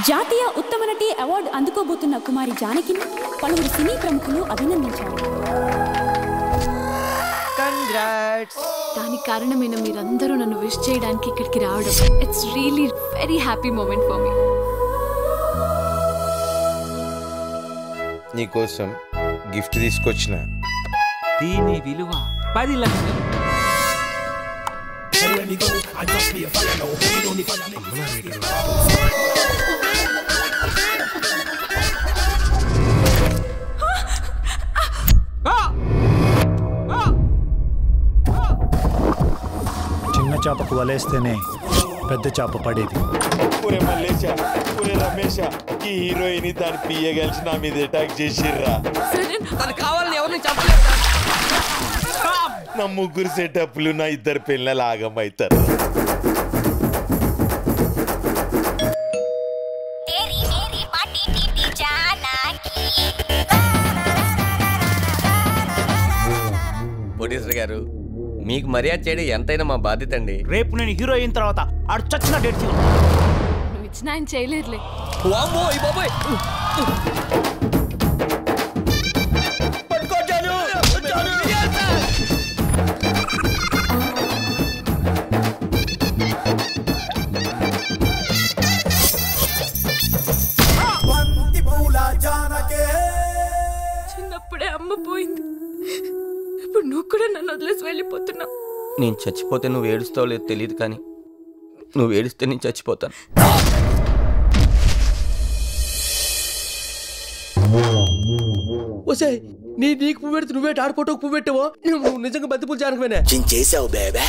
జాతీయ ఉత్తమ నటి అవార్డు అందుకోబోతున్న కుమారి జానకిని పలువురు సినీ ప్రముఖులు అభినందించారు. దానికి కారణమైన మీరందరూ నన్ను విష్ చేయడానికి ఇక్కడికి రావడం it's really very happy moment for me. నీకోసం గిఫ్ట్ తీసుకొచ్చిన. దీని విలువ 10 లక్షలు. చిన్న చేపకు వలేస్తేనే పెద్ద చేప పడేది. ఒరే మల్లేశ, ఒరే రమేష్, ఈ హీరోయిన్ దాని పియ్య కలిసి నా మీద అటాక్ చేసిర్రా. కావాలని ఎవరిని చంపలేదు. నా ముగ్గురు సెటప్లు నా 2 పిల్లలు ఆగమవుతారు. ప్రొడ్యూసర్ గారు, మీకు మర్యాద చేయడం ఎంతైనా మా బాధ్యత అండి. రేపు నేను హీరో అయిన తర్వాత ఆడు చచ్చిన డేట్ నువ్వు ఇచ్చిన ఆయన చేయలేరులే. చిన్నప్పుడే అమ్మ పోయింది, ఇప్పుడు నువ్వు కూడా నన్ను వదిలేసి వెళ్ళిపోతున్నావు. నేను చచ్చిపోతే నువ్వు ఏడుస్తావు లేదు తెలియదు, కానీ నువ్వు ఏడిస్తే నేను చచ్చిపోతాను. నీకు పువ్వు పెడితే నువ్వే ఆడుకోవటం పువ్వు పెట్టావో? నువ్వు నిజంగా బంతిపూలు జానకమేనా? చేసావు బేబే.